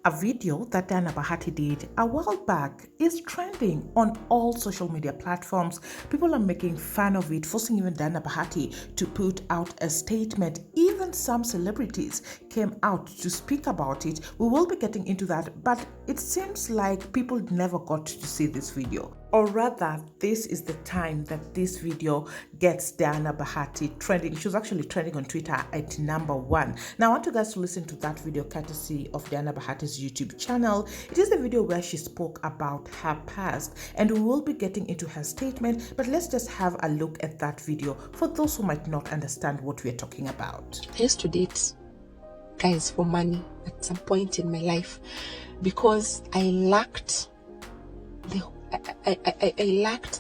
A video that Diana Bahati did a while back is trending on all social media platforms. People are making fun of it, forcing even Diana Bahati to put out a statement. Even some celebrities came out to speak about it. We will be getting into that, but it seems like people never got to see this video. Or rather, this is the time that this video gets Diana Bahati trending. She was actually trending on Twitter at #1. Now, I want you guys to listen to that video courtesy of Diana Bahati's YouTube channel. It is the video where she spoke about her past, and we will be getting into her statement, but let's just have a look at that video for those who might not understand what we're talking about. I used to date guys for money at some point in my life because I lacked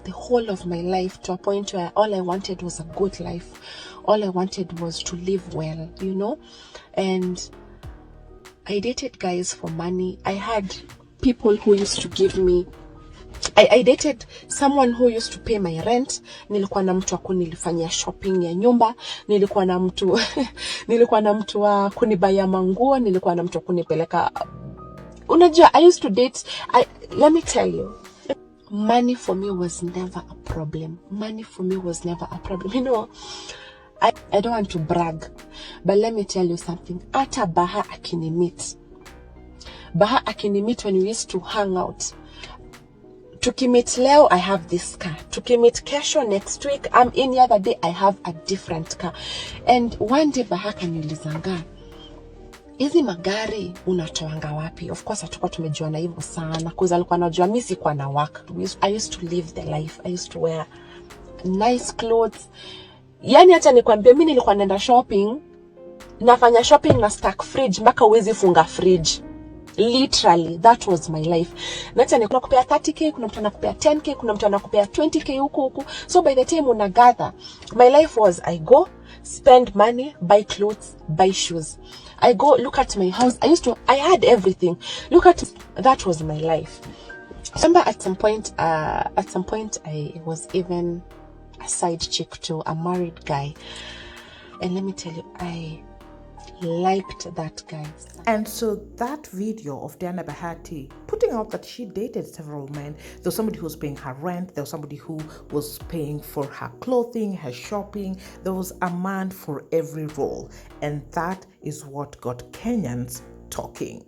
the whole of my life, to a point where all I wanted was a good life. All I wanted was to live well, and I dated guys for money. I had people who used to give me, I dated someone who used to pay my rent. Nilikuwa na mtu wa kunilifanyia shopping ya nyumba, nilikuwa na mtu wa kunibaya manguo, nilikuwa na mtu wa kunipeleka. Unajua, I used to date, let me tell you, money for me was never a problem. Money for me was never a problem. I don't want to brag, but let me tell you something. Ata Baha akinimit when we used to hang out. Tukimit leo, I have this car. Tukimit kesho, next week, I'm in the other day, I have a different car. And one day Baha kaniulizanga, hizi magari unatoanga wapi? Of course hatukuwa tumejuana hivyo sana, cause alikuwa anajua mimi sikuwa na work. I used to live the life. I used to wear nice clothes. Yani hata nikwambia, mimi nilikuwa naenda shopping, nafanya shopping na stack fridge mpaka uwezi funga fridge. Literally, that was my life. Na hata nilikuwa nakupea 30k, kuna mtu anakupea 10k, kuna mtu anakupea 20k huko. So by the time unagather, my life was I go, spend money, buy clothes, buy shoes. I go, look at my house. I had everything. That was my life. Remember at some point I was even a side chick to a married guy. And let me tell you, I liked that guy. And so that video of Diana Bahati putting out that she dated several men, there was somebody who was paying her rent, there was somebody who was paying for her clothing, her shopping, there was a man for every role. And that is what got Kenyans talking.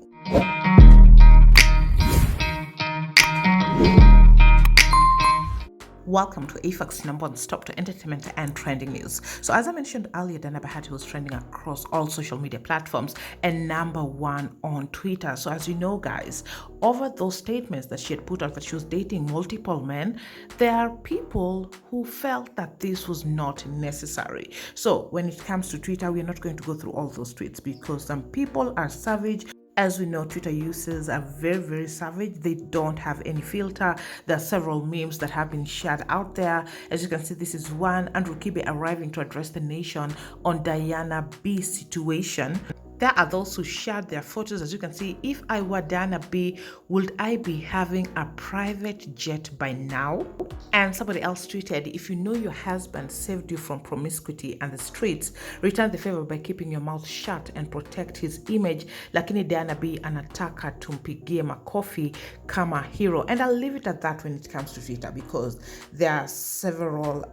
Welcome to AFAC's #1 stop to entertainment and trending news. So as I mentioned earlier, Diana Bahati was trending across all social media platforms and #1 on Twitter. So as you know, guys, over those statements that she had put out that she was dating multiple men, there are people who felt that this was not necessary. So when it comes to Twitter, we're not going to go through all those tweets because some people are savage. As we know, Twitter users are very, very savage. They don't have any filter. There are several memes that have been shared out there. As you can see, this is one. Andrew Kibe arriving to address the nation on Diana B situation. There are those who shared their photos. As you can see, if I were Diana B, would I be having a private jet by now? And somebody else tweeted, if you know your husband saved you from promiscuity and the streets, return the favor by keeping your mouth shut and protect his image. Lakini Diana B anataka tumpigie makofi kama hero. And I'll leave it at that when it comes to Twitter, because there are several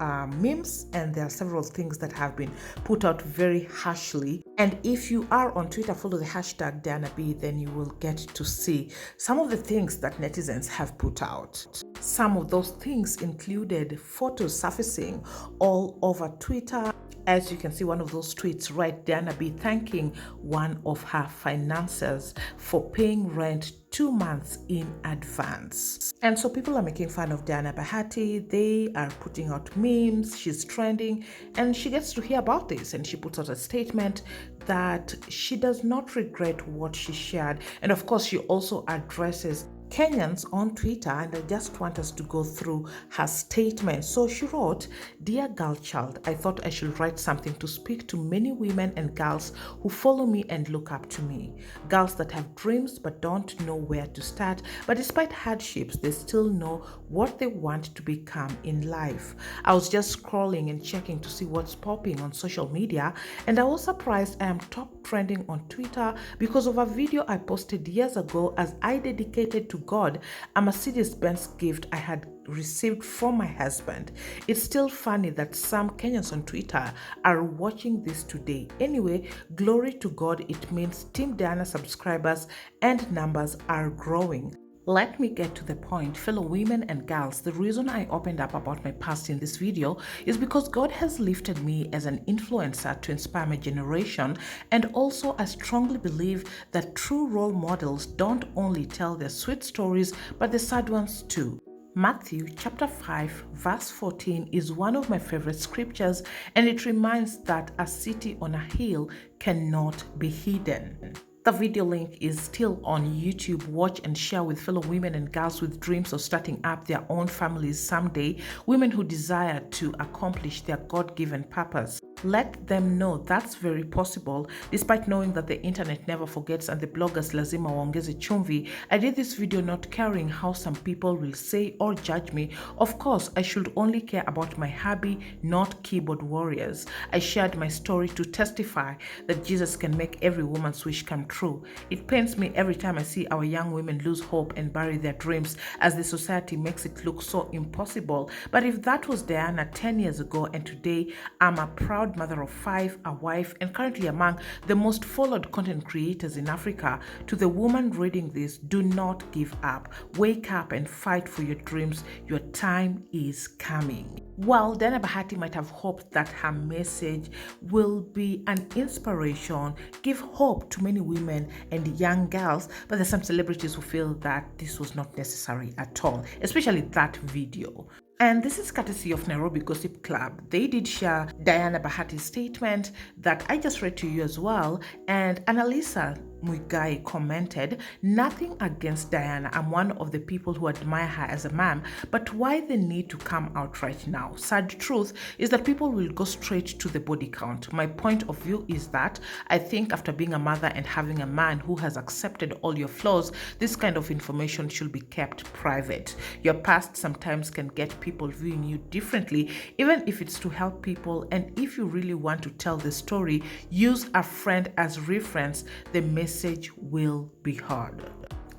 memes and there are several things that have been put out very harshly. And if you are on Twitter, follow the hashtag DianaB, then you will get to see some of the things that netizens have put out. Some of those things included photos surfacing all over Twitter. As you can see, one of those tweets, right, Diana B thanking one of her financiers for paying rent 2 months in advance. And so people are making fun of Diana Bahati. They are putting out memes. She's trending and she gets to hear about this, and she puts out a statement that she does not regret what she shared. And of course, she also addresses Kenyans on Twitter, and I just want us to go through her statement. So she wrote, "Dear girl child, I thought I should write something to speak to many women and girls who follow me and look up to me. Girls that have dreams but don't know where to start, but despite hardships, they still know what they want to become in life. I was just scrolling and checking to see what's popping on social media, and I was surprised I am top trending on Twitter because of a video I posted years ago as I dedicated to God a Mercedes-Benz gift I had received from my husband. It's still funny that some Kenyans on Twitter are watching this today. Anyway, glory to God, it means Team Diana subscribers and numbers are growing." Let me get to the point, fellow women and girls. The reason I opened up about my past in this video is because God has lifted me as an influencer to inspire my generation, and also I strongly believe that true role models don't only tell their sweet stories but the sad ones too. Matthew chapter 5 verse 14 is one of my favorite scriptures, and it reminds that a city on a hill cannot be hidden. The video link is still on YouTube. Watch and share with fellow women and girls with dreams of starting up their own families someday, women who desire to accomplish their God-given purpose. Let them know that's very possible, despite knowing that the internet never forgets and the bloggers lazima waongeze chumvi. I did this video not caring how some people will say or judge me. Of course, I should only care about my hobby, not keyboard warriors. I shared my story to testify that Jesus can make every woman's wish come true. It pains me every time I see our young women lose hope and bury their dreams as the society makes it look so impossible. But if that was Diana 10 years ago, and today I'm a proud mother of 5, a wife, and currently among the most followed content creators in Africa, to the woman reading this, do not give up. Wake up and fight for your dreams. Your time is coming. While Diana Bahati might have hoped that her message will be an inspiration, give hope to many women and young girls, but there's some celebrities who feel that this was not necessary at all, especially that video. And this is courtesy of Nairobi Gossip Club. They did share Diana Bahati's statement that I just read to you as well. And Annalisa Muigai commented, "Nothing against Diana. I'm one of the people who admire her as a mom, but why the need to come out right now? Sad truth is that people will go straight to the body count. My point of view is that I think after being a mother and having a man who has accepted all your flaws, this kind of information should be kept private. Your past sometimes can get people viewing you differently, even if it's to help people. And if you really want to tell the story, use a friend as reference. The message will be heard."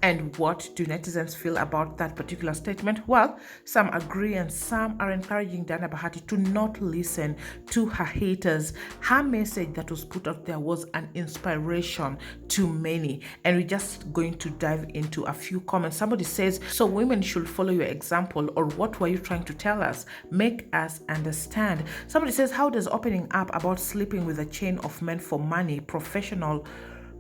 And what do netizens feel about that particular statement? Well, some agree and some are encouraging Diana Bahati to not listen to her haters. Her message that was put out there was an inspiration to many. And we're just going to dive into a few comments. Somebody says, "So women should follow your example, or what were you trying to tell us? Make us understand." Somebody says, "How does opening up about sleeping with a chain of men for money, professional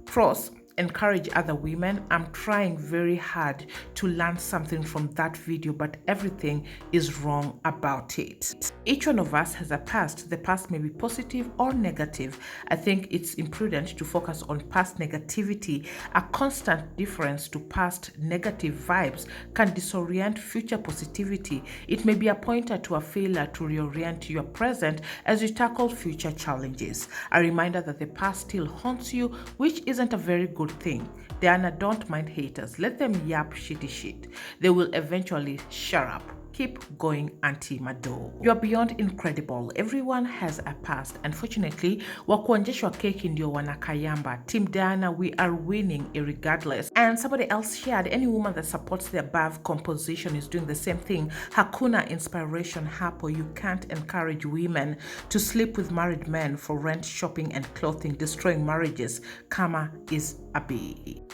pros, encourage other women? I'm trying very hard to learn something from that video, but everything is wrong about it." Each one of us has a past. The past may be positive or negative. I think it's imprudent to focus on past negativity. A constant difference to past negative vibes can disorient future positivity. It may be a pointer to a failure to reorient your present as you tackle future challenges. A reminder that the past still haunts you, which isn't a very good thing. Diana, don't mind haters. Let them yap shitty shit. They will eventually shut up. Keep going, Auntie Mado. You're beyond incredible. Everyone has a past. Unfortunately, wakuonjeshwa keki ndio wanakayamba. Team Diana, we are winning irregardless. And somebody else shared, any woman that supports the above composition is doing the same thing. Hakuna inspiration hapo. You can't encourage women to sleep with married men for rent, shopping, and clothing, destroying marriages. Karma is a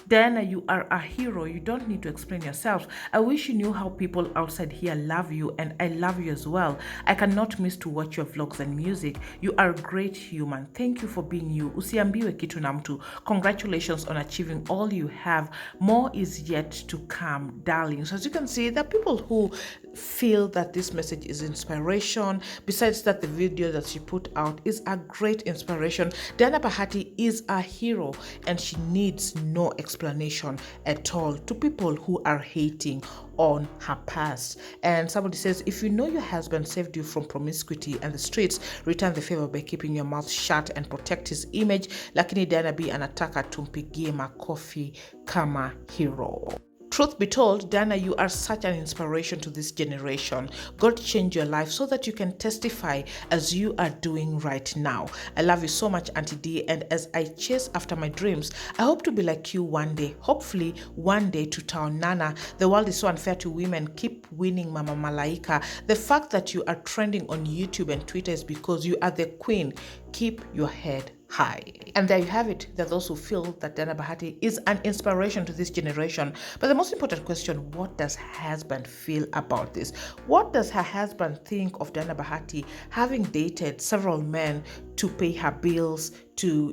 Diana, you are a hero. You don't need to explain yourself. I wish you knew how people outside here love you and I love you as well. I cannot miss to watch your vlogs and music. You are a great human. Thank you for being you. Usiambiwe kitu na mtu. Congratulations on achieving all you have. More is yet to come, darling. So as you can see, there are people who feel that this message is inspiration. Besides that, the video that she put out is a great inspiration. Diana Bahati is a hero and she needs no explanation at all to people who are hating on her past. And somebody says, if you know your husband saved you from promiscuity and the streets, return the favor by keeping your mouth shut and protect his image. Lakini Diana B anataka tumpigie makofi kama hero. Truth be told, Diana, you are such an inspiration to this generation. God changed your life so that you can testify as you are doing right now. I love you so much, Auntie D, and as I chase after my dreams, I hope to be like you one day. Hopefully, one day to town Nana. The world is so unfair to women. Keep winning, Mama Malaika. The fact that you are trending on YouTube and Twitter is because you are the queen. Keep your head high. And there you have it. There are those who feel that Diana Bahati is an inspiration to this generation. But the most important question, what does her husband feel about this? What does her husband think of Diana Bahati having dated several men to pay her bills, to,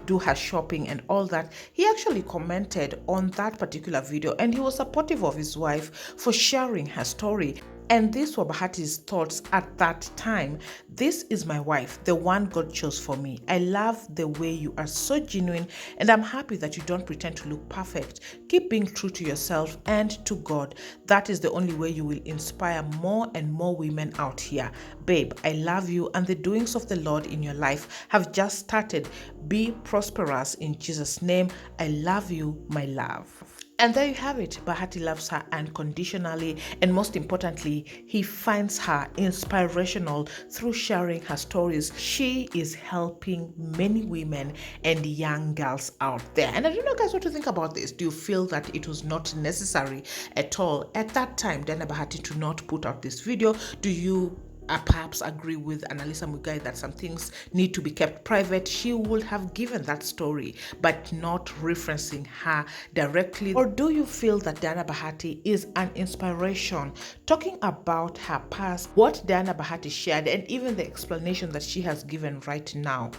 do her shopping and all that? He actually commented on that particular video and he was supportive of his wife for sharing her story. And these were Bahati's thoughts at that time. This is my wife, the one God chose for me. I love the way you are so genuine and I'm happy that you don't pretend to look perfect. Keep being true to yourself and to God. That is the only way you will inspire more and more women out here. Babe, I love you and the doings of the Lord in your life have just started. Be prosperous in Jesus' name. I love you, my love. And there you have it. Bahati loves her unconditionally, and most importantly, he finds her inspirational through sharing her stories. She is helping many women and young girls out there. And I don't know, guys, what to think about this. Do you feel that it was not necessary at all at that time, Diana Bahati, to not put out this video? Do you perhaps agree with Annalisa Mugai that some things need to be kept private? She would have given that story but not referencing her directly. Or do you feel that Diana Bahati is an inspiration, talking about her past? What Diana Bahati shared and even the explanation that she has given right now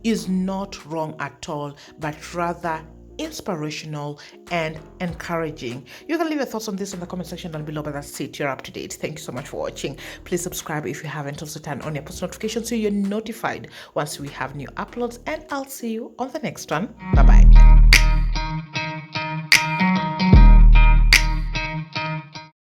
is not wrong at all, but rather inspirational and encouraging. You can leave your thoughts on this in the comment section down below, but that's it. You're up to date. Thank you so much for watching. Please subscribe if you haven't. Also turn on your post notifications so you're notified once we have new uploads, and I'll see you on the next one. Bye bye.